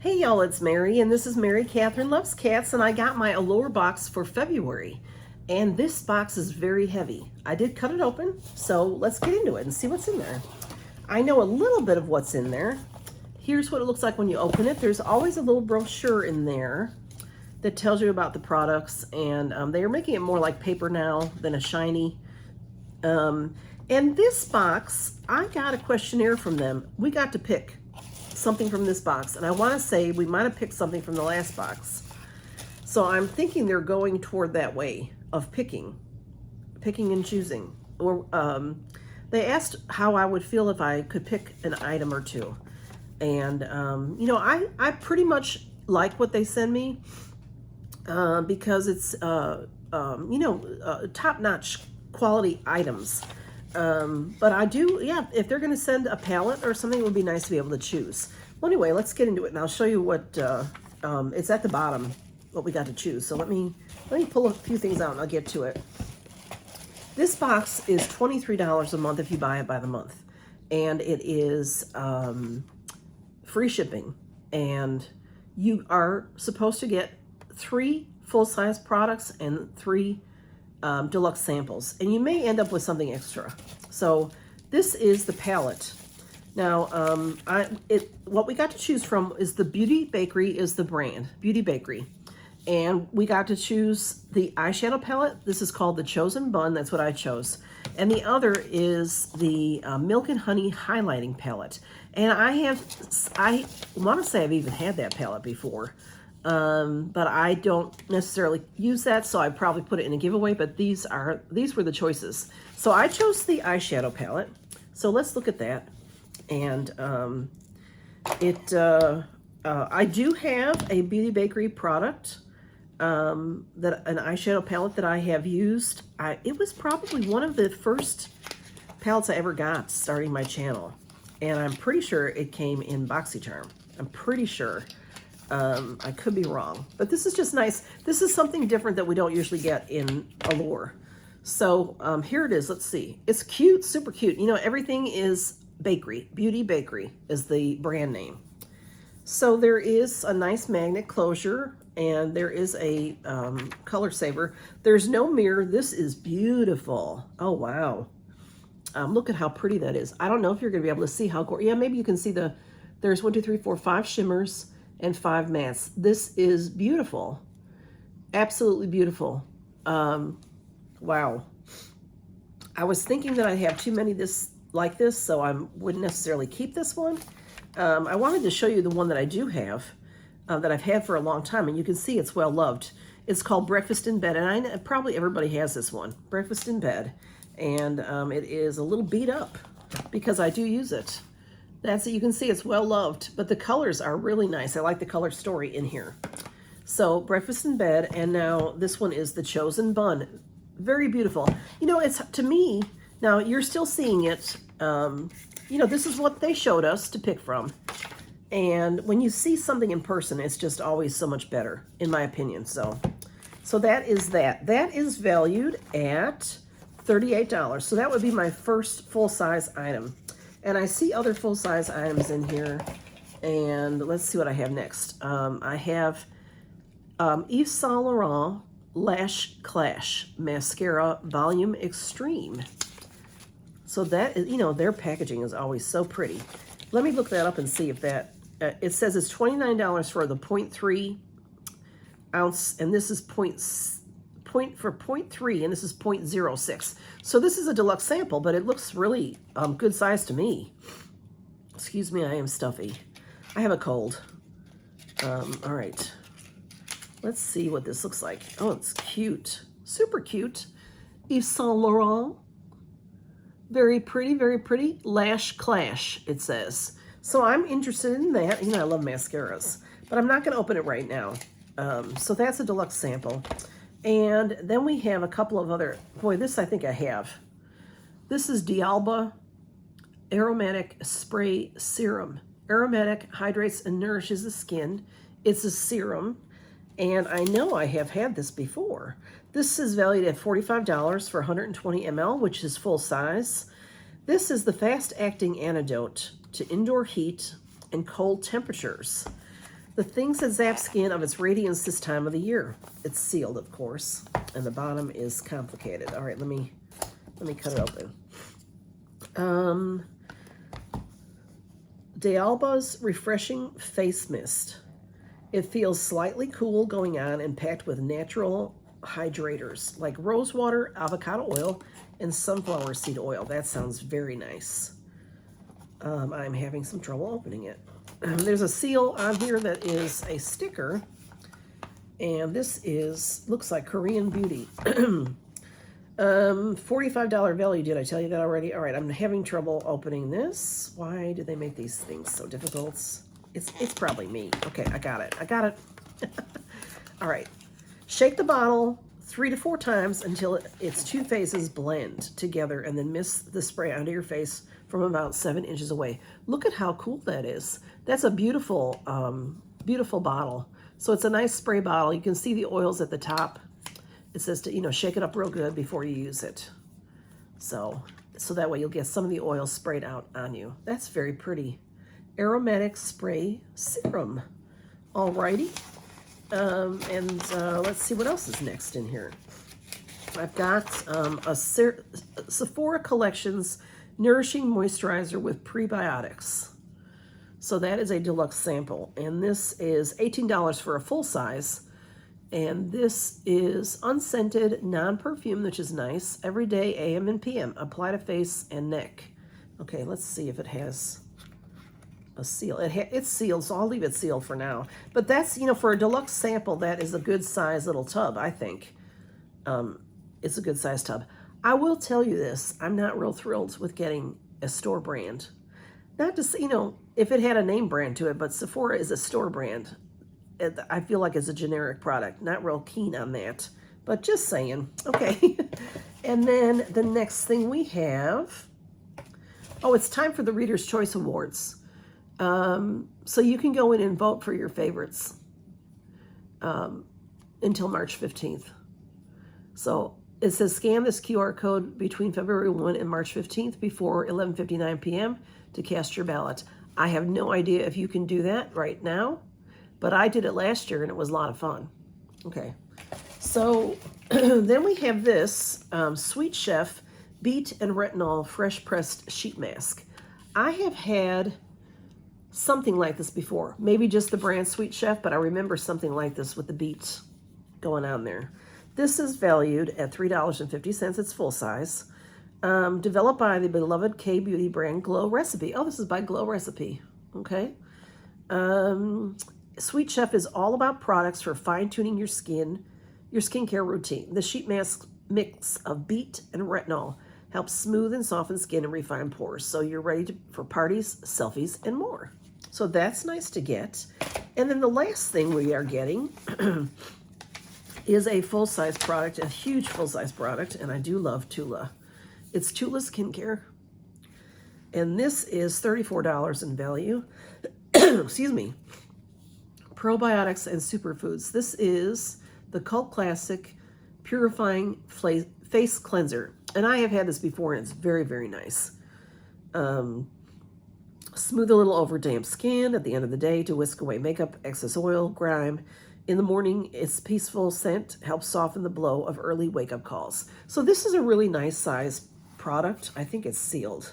Hey y'all, it's Mary, and this is Mary Catherine Loves Cats, and I got my Allure box for February. And this box is very heavy. I did cut it open, so let's get into it and see what's in there. I know a little bit of what's in there. Here's what it looks like when you open it. There's always a little brochure in there that tells you about the products, and they are making it more like paper now than a shiny. And this box, I got a questionnaire from them. We got to pick something from this box, and I want to say we might have picked something from the last box. So I'm thinking they're going toward that way of picking and choosing. Or they asked how I would feel if I could pick an item or two, and you know, I pretty much like what they send me because it's you know, top-notch quality items. But I do, yeah, if they're going to send a palette or something, it would be nice to be able to choose. Well, anyway, let's get into it, and I'll show you what, it's at the bottom, what we got to choose. So let me pull a few things out, and I'll get to it. This box is $23 a month if you buy it by the month, and it is free shipping, and you are supposed to get 3 full-size products and 3 deluxe samples, and you may end up with something extra. So this is the palette. Now, what we got to choose from is the Beauty Bakery is the brand, Beauty Bakery. And we got to choose the eyeshadow palette. This is called the Chosen Bun. That's what I chose. And the other is the Milk and Honey Highlighting Palette. And I want to say I've even had that palette before. But I don't necessarily use that, so I probably put it in a giveaway, but these were the choices. So I chose the eyeshadow palette. So let's look at that. And I do have a Beauty Bakery product, an eyeshadow palette that I have used. It was probably one of the first palettes I ever got starting my channel. And I'm pretty sure it came in Boxycharm. I'm pretty sure. I could be wrong, but this is just nice. This is something different that we don't usually get in Allure. So here it is. Let's see. It's cute, super cute. You know, everything is bakery. Beauty Bakery is the brand name. So there is a nice magnet closure, and there is a color saver. There's no mirror. This is beautiful. Oh, wow. Look at how pretty that is. I don't know if you're going to be able to see how gorgeous. Yeah, maybe you can see there's 1, 2, 3, 4, 5 shimmers and 5 mattes. This is beautiful. Absolutely beautiful. Wow. I was thinking that I'd have too many like this, so I wouldn't necessarily keep this one. I wanted to show you the one that I do have, that I've had for a long time, and you can see it's well loved. It's called Breakfast in Bed, and probably everybody has this one, Breakfast in Bed. And it is a little beat up because I do use it. That's it. You can see it's well loved, but the colors are really nice. I like the color story in here. So Breakfast in Bed, and now this one is the Chosen Bun. Very beautiful. You know, it's, to me, now you're still seeing it. You know, this is what they showed us to pick from. And when you see something in person, it's just always so much better, in my opinion. So that is that. That is valued at $38. So that would be my first full-size item. And I see other full-size items in here. And let's see what I have next. I have Yves Saint Laurent Lash Clash Mascara Volume Extreme. So that is, you know, their packaging is always so pretty. Let me look that up and see if that, it says it's $29 for the 0.3 ounce, and this is 0.3, and this is 0.06. So this is a deluxe sample, but it looks really good size to me. Excuse me, I am stuffy. I have a cold. All right. Let's see what this looks like. Oh, it's cute. Super cute. Yves Saint Laurent. Very pretty, very pretty. Lash Clash, it says. So I'm interested in that. You know, I love mascaras, but I'm not going to open it right now. So that's a deluxe sample. And then we have a couple of other, boy, this I think I have. This is D'Alba Aromatic Spray Serum. Aromatic hydrates and nourishes the skin. It's a serum, and I know I have had this before. This is valued at $45 for 120 ml, which is full size. This is the fast-acting antidote to indoor heat and cold temperatures. The things that zap skin of its radiance this time of the year. It's sealed, of course, and the bottom is complicated. All right, let me cut it open. D'Alba's Refreshing Face Mist. It feels slightly cool going on and packed with natural hydrators like rose water, avocado oil, and sunflower seed oil. That sounds very nice. I'm having some trouble opening it. There's a seal on here that is a sticker, and this looks like Korean Beauty. $45 value. Did I tell you that already? All right, I'm having trouble opening this. Why do they make these things so difficult? It's probably me. Okay, I got it. All right. Shake the bottle 3 to 4 times until its two faces blend together, and then mist the spray onto your face from about 7 inches away. Look at how cool that is. That's a beautiful, beautiful bottle. So it's a nice spray bottle. You can see the oils at the top. It says to, shake it up real good before you use it. So that way you'll get some of the oil sprayed out on you. That's very pretty. Aromatic Spray Serum. Alrighty. Let's see what else is next in here. I've got a Sephora Collections Nourishing Moisturizer with Prebiotics. So that is a deluxe sample. And this is $18 for a full size. And this is unscented, non-perfume, which is nice. Every day, AM and PM. Apply to face and neck. Okay, let's see if it has a seal. It's sealed, so I'll leave it sealed for now. But that's, for a deluxe sample, that is a good size little tub, I think. It's a good size tub. I will tell you this. I'm not real thrilled with getting a store brand. Not to say, if it had a name brand to it, but Sephora is a store brand. I feel like it's a generic product. Not real keen on that, but just saying. Okay. And then the next thing we have, it's time for the Reader's Choice Awards. So you can go in and vote for your favorites until March 15th. So it says scan this QR code between February 1 and March 15th before 11:59 p.m. to cast your ballot. I have no idea if you can do that right now, but I did it last year and it was a lot of fun. Okay, so then we have this Sweet Chef Beet and Retinol Fresh Pressed Sheet Mask. I have had something like this before, maybe just the brand Sweet Chef, but I remember something like this with the beet going on there. This is valued at $3.50. It's full size. Developed by the beloved K-Beauty brand Glow Recipe. Oh, this is by Glow Recipe. Okay. Sweet Chef is all about products for fine-tuning your skincare routine. The sheet mask mix of beet and retinol helps smooth and soften skin and refine pores. So you're ready for parties, selfies, and more. So that's nice to get. And then the last thing we are getting is a full-size product, a huge full-size product, and I do love Tula. It's Tula Skincare, and this is $34 in value. Excuse me. Probiotics and superfoods. This is the cult classic Purifying Face Cleanser, and I have had this before, and it's very, very nice. Smooth a little over damp skin at the end of the day to whisk away makeup, excess oil, grime. In the morning, its peaceful scent helps soften the blow of early wake-up calls. So this is a really nice size product. I think it's sealed.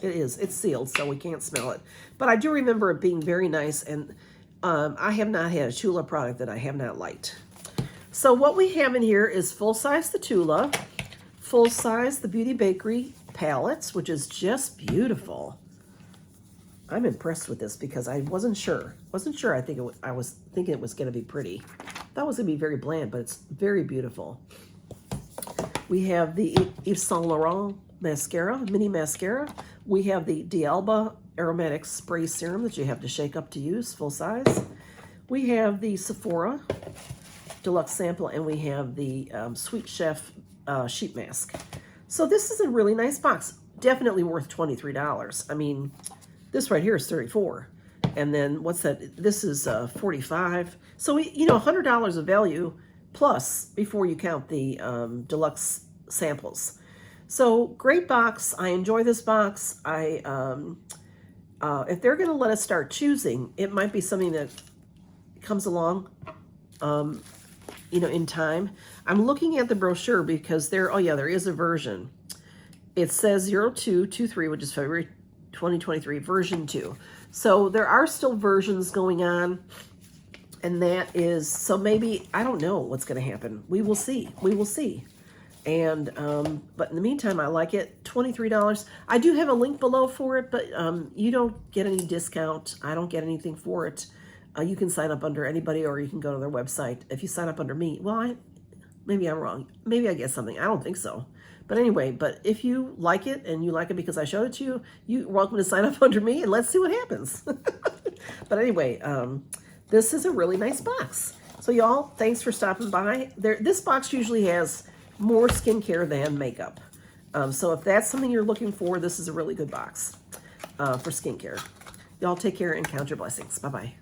It is. It's sealed, so we can't smell it. But I do remember it being very nice, and I have not had a Tula product that I have not liked. So what we have in here is full-size the Tula, full-size the Beauty Bakery palettes, which is just beautiful. I'm impressed with this because I wasn't sure. I was thinking it was going to be pretty. Thought it was going to be very bland, but it's very beautiful. We have the Yves Saint Laurent mascara, mini mascara. We have the D'Alba aromatic spray serum that you have to shake up to use, full size. We have the Sephora deluxe sample, and we have the Sweet Chef sheet mask. So this is a really nice box. Definitely worth $23. I mean, this right here is $34. And then what's that? This is $45. So, $100 of value plus before you count the deluxe samples. So great box. I enjoy this box. If they're going to let us start choosing, it might be something that comes along, you know, in time. I'm looking at the brochure because oh yeah, there is a version. It says 0223, which is February 2023, version 2. So there are still versions going on, and that is, so maybe, I don't know what's going to happen. We will see. We will see. And, but in the meantime, I like it. $23. I do have a link below for it, but you don't get any discount. I don't get anything for it. You can sign up under anybody, or you can go to their website. If you sign up under me, well, maybe I'm wrong. Maybe I get something. I don't think so. But anyway, but if you like it, and you like it because I showed it to you, you're welcome to sign up under me, and let's see what happens. But anyway, this is a really nice box. So y'all, thanks for stopping by. This box usually has more skincare than makeup. So if that's something you're looking for, this is a really good box for skincare. Y'all take care and count your blessings. Bye-bye.